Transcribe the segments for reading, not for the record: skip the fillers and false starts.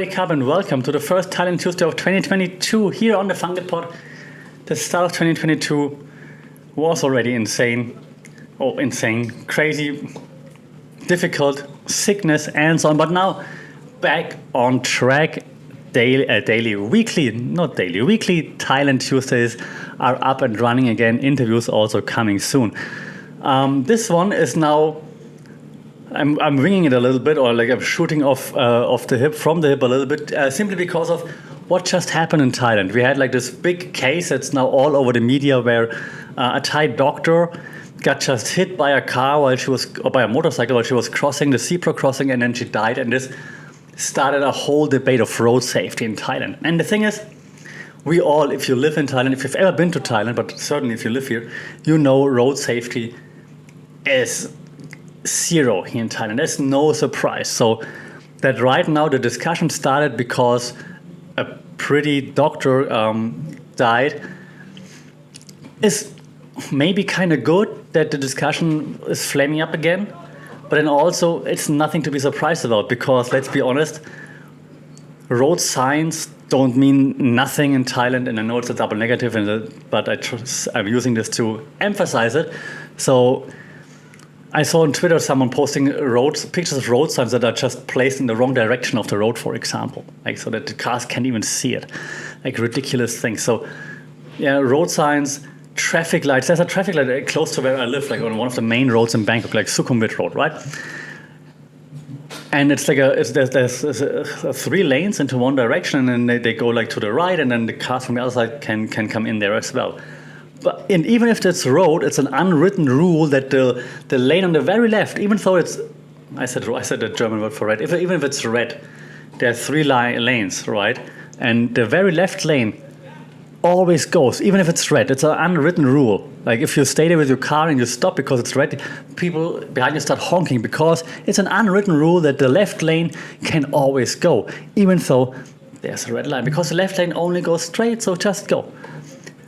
wake up and welcome to the first Thailand Tuesday of 2022 here on the Fungal Pod. The start of 2022 was already insane, crazy, difficult, sickness and so on, but now back on track. Weekly Thailand Tuesdays are up and running again. Interviews also coming soon. This one is now, I'm winging it a little bit, or like I'm shooting from the hip a little bit, simply because of what just happened in Thailand. We had like this big case that's now all over the media where a Thai doctor got just hit by a car by a motorcycle while she was crossing the zebra crossing, and then she died. And this started a whole debate of road safety in Thailand. And the thing is, we all, if you live in Thailand, if you've ever been to Thailand, but certainly if you live here, you know road safety is zero here in Thailand. There's no surprise. So that right now the discussion started because a pretty doctor died is maybe kind of good that the discussion is flaming up again. But then also, it's nothing to be surprised about because, let's be honest, road signs don't mean nothing in Thailand, and I know it's a double negative, but I'm using this to emphasize it. So I saw on Twitter someone posting pictures of road signs that are just placed in the wrong direction of the road, for example, like so that the cars can't even see it, like ridiculous things. So yeah, road signs. Traffic lights. There's a traffic light close to where I live, like on one of the main roads in Bangkok, like Sukhumvit Road, right? And it's like there's 3 lanes into one direction, and then they go like to the right, and then the cars from the other side can come in there as well. And even if it's a road, it's an unwritten rule that the lane on the very left, even though it's, I said the German word for red, even if it's red, there are 3 lanes, right? And the very left lane always goes, even if it's red. It's an unwritten rule. Like if you stay there with your car and you stop because it's red, people behind you start honking because it's an unwritten rule that the left lane can always go, even though there's a red line, because the left lane only goes straight, so just go.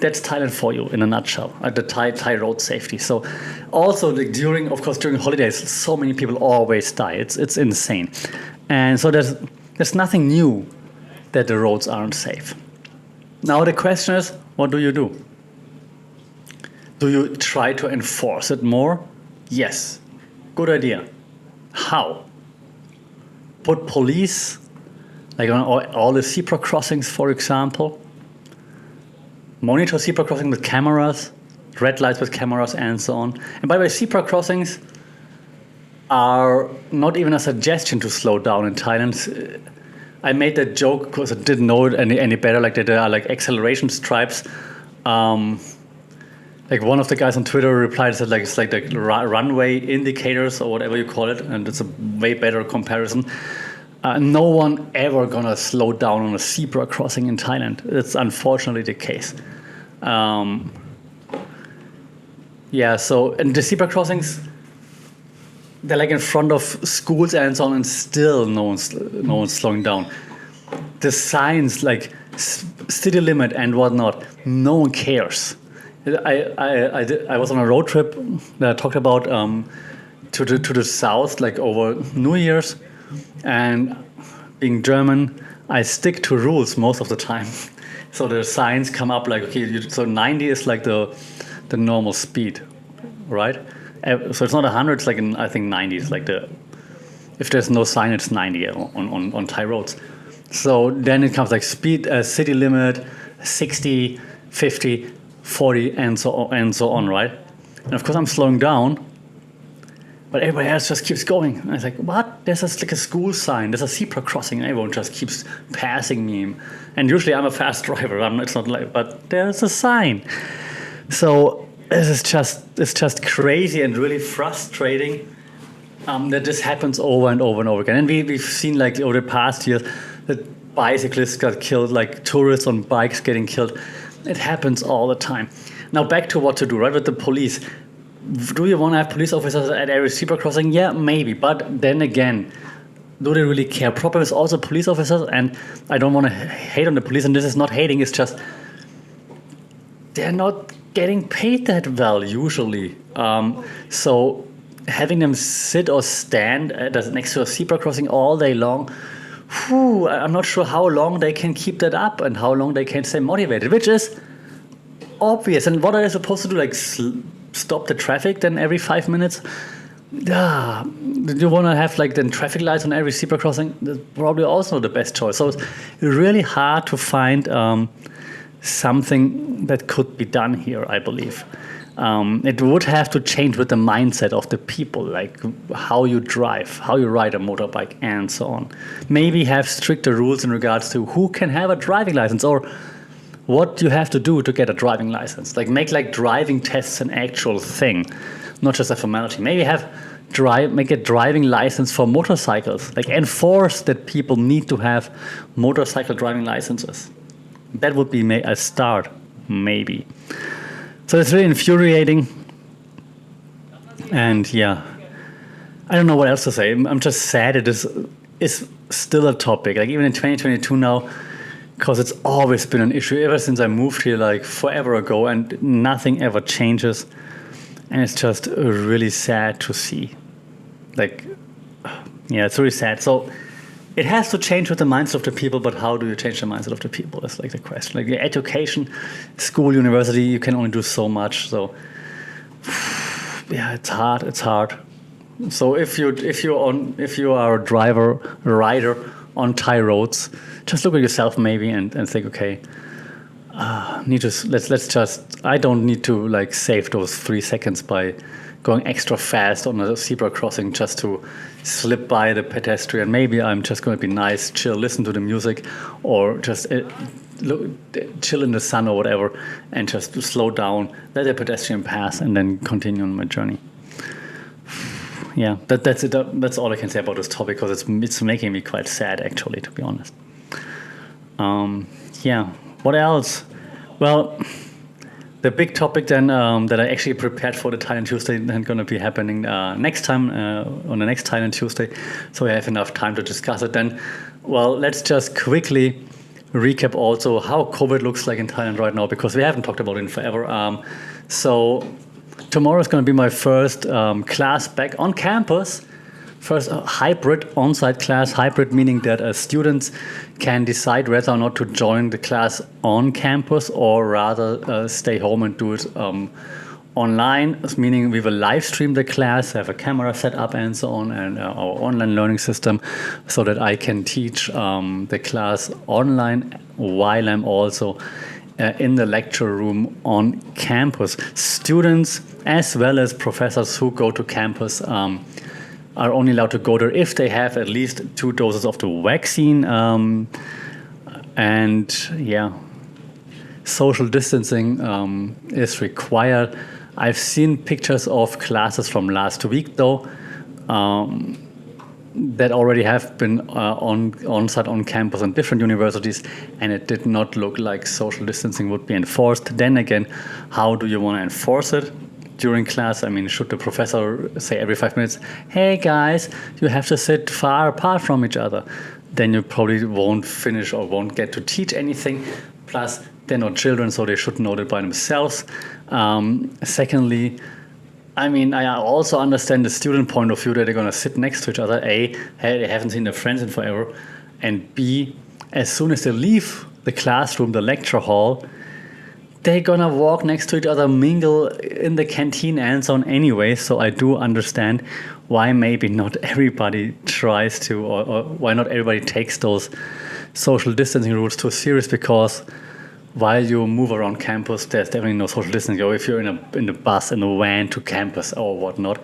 That's Thailand for you in a nutshell, the Thai road safety. So also like during holidays, so many people always die. It's insane. And so there's nothing new that the roads aren't safe. Now the question is, what do you do? Do you try to enforce it more? Yes. Good idea. How? Put police, like on all the zebra crossings, for example. Monitor zebra crossing with cameras, red lights with cameras, and so on. And by the way, zebra crossings are not even a suggestion to slow down in Thailand. I made that joke because I didn't know it any better, like that there are like acceleration stripes. Like one of the guys on Twitter replied, said like it's like the runway indicators or whatever you call it, and it's a way better comparison. No one ever gonna slow down on a zebra crossing in Thailand. It's unfortunately the case. So and the zebra crossings, they're like in front of schools and so on, and still no one's slowing down. The signs like city limit and whatnot, no one cares. I was on a road trip that I talked about to the south, like over New Year's, and being German, I stick to rules most of the time. So the signs come up like, okay, so 90 is like the normal speed, right? So it's not 100, it's like I think 90 is like if there's no sign, it's 90 on Thai roads. So then it comes like speed, city limit, 60, 50, 40, and so on, right? And of course I'm slowing down, but everybody else just keeps going. And I was like, what? There's like a school sign, there's a zebra crossing, and everyone just keeps passing me. And usually I'm a fast driver, it's not like, but there's a sign. So it's just crazy and really frustrating that this happens over and over and over again. And we've seen like over the past years that bicyclists got killed, like tourists on bikes getting killed. It happens all the time. Now back to what to do, right, with the police. Do you want to have police officers at every zebra crossing? Yeah, maybe. But then again, do they really care? Problem is also police officers, and I don't want to hate on the police, and this is not hating, it's just they're not getting paid that well usually. So having them sit or stand next to a zebra crossing all day long I'm not sure how long they can keep that up and how long they can stay motivated, which is obvious. And what are they supposed to do? Like stop the traffic then every 5 minutes? Yeah, do you want to have like then traffic lights on every zebra crossing? That's probably also the best choice. So it's really hard to find something that could be done here, I believe. It would have to change with the mindset of the people, like how you drive, how you ride a motorbike, and so on. Maybe have stricter rules in regards to who can have a driving license or what you have to do to get a driving license. Like make like driving tests an actual thing, not just a formality. Maybe make a driving license for motorcycles. Like enforce that people need to have motorcycle driving licenses. That would be a start, maybe. So it's really infuriating. And yeah, I don't know what else to say. I'm just sad it is still a topic. Like even in 2022 now, because it's always been an issue ever since I moved here, like forever ago, and nothing ever changes. And it's just really sad to see. Like, yeah, it's really sad. So it has to change with the mindset of the people, but how do you change the mindset of the people? That's like the question. Like the education, school, university, you can only do so much. So yeah, it's hard. It's hard. So if you are a rider on Thai roads, just look at yourself maybe and think, okay, let's just. I don't need to like save those 3 seconds by going extra fast on a zebra crossing just to slip by the pedestrian. Maybe I'm just going to be nice, chill, listen to the music, or just chill in the sun or whatever, and just slow down, let the pedestrian pass, and then continue on my journey. Yeah, that's it. That's all I can say about this topic because it's making me quite sad, actually, to be honest. Yeah. What else? Well, the big topic then that I actually prepared for the Thailand Tuesday then going to be happening next time on the next Thailand Tuesday, so I have enough time to discuss it then. Well, let's just quickly recap also how COVID looks like in Thailand right now because we haven't talked about it in forever. So tomorrow is going to be my first class back on campus. First hybrid on-site class, hybrid meaning that students can decide whether or not to join the class on campus or rather stay home and do it online, meaning we will live stream the class, have a camera set up and so on, and our online learning system so that I can teach the class online while I'm also in the lecture room on campus. Students as well as professors who go to campus are only allowed to go there if they have at least 2 doses of the vaccine. And yeah, social distancing is required. I've seen pictures of classes from last week, though, that already have been on-site on campus on different universities, and it did not look like social distancing would be enforced. Then again, how do you want to enforce it? During class, I mean, should the professor say every 5 minutes, hey guys, you have to sit far apart from each other? Then you probably won't finish or won't get to teach anything. Plus, they're not children, so they should know that by themselves. Secondly, I mean, I also understand the student point of view that they're going to sit next to each other. A, hey, they haven't seen their friends in forever. And B, as soon as they leave the classroom, the lecture hall, they're gonna walk next to each other, mingle in the canteen and so on anyway. So I do understand why maybe not everybody tries to, or why not everybody takes those social distancing rules too serious, because while you move around campus, there's definitely no social distancing. Or if you're in a bus, in a van to campus or whatnot,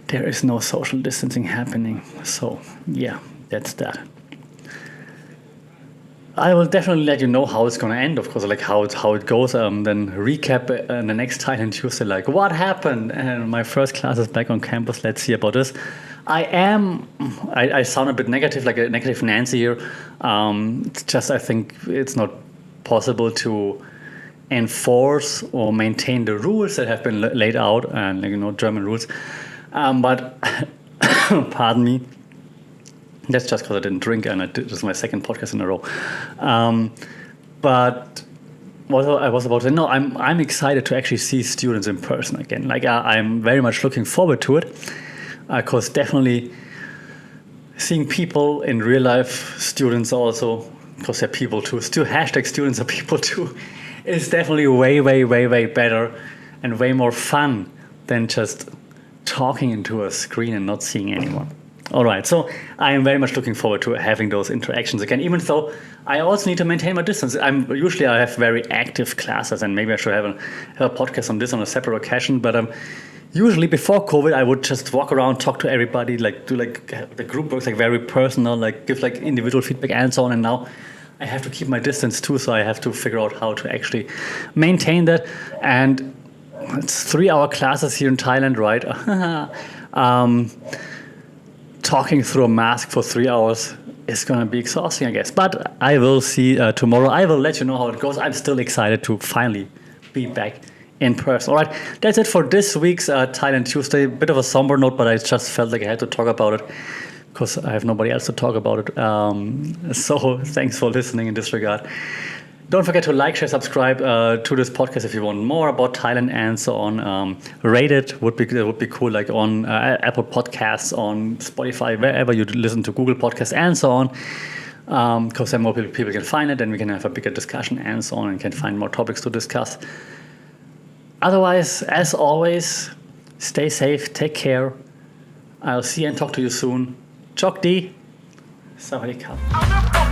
there is no social distancing happening. So yeah, that's that. I will definitely let you know how it's going to end, of course, like how it goes. Then recap in the next Thailand Tuesday, like what happened. And my first class is back on campus. Let's see about this. I sound a bit negative, like a negative Nancy here. It's just I think it's not possible to enforce or maintain the rules that have been laid out, and German rules. But pardon me. That's just because I didn't drink, and this is my second podcast in a row. But what I was about to say, no, I'm excited to actually see students in person again. Like I'm very much looking forward to it, because definitely seeing people in real life, students also, because they're people too, still hashtag students are people too, is definitely way, way, way, way better and way more fun than just talking into a screen and not seeing anyone. All right, so I am very much looking forward to having those interactions again, even though I also need to maintain my distance. Usually I have very active classes, and maybe I should have a podcast on this on a separate occasion, but usually before COVID, I would just walk around, talk to everybody, do the group works very personal, give individual feedback and so on, and now I have to keep my distance too, so I have to figure out how to actually maintain that. And it's 3-hour classes here in Thailand, right? Talking through a mask for 3 hours is going to be exhausting, I guess. But I will see tomorrow. I will let you know how it goes. I'm still excited to finally be back in person. All right, that's it for this week's Thailand Tuesday. Bit of a somber note, but I just felt like I had to talk about it because I have nobody else to talk about it. So thanks for listening in this regard. Don't forget to like, share, subscribe to this podcast if you want more about Thailand and so on. Rate it would be cool, on Apple Podcasts, on Spotify, wherever you listen to Google Podcasts and so on. Because then more people can find it, and we can have a bigger discussion and so on, and can find more topics to discuss. Otherwise, as always, stay safe, take care. I'll see and talk to you soon. Chok di. Sawadee krap.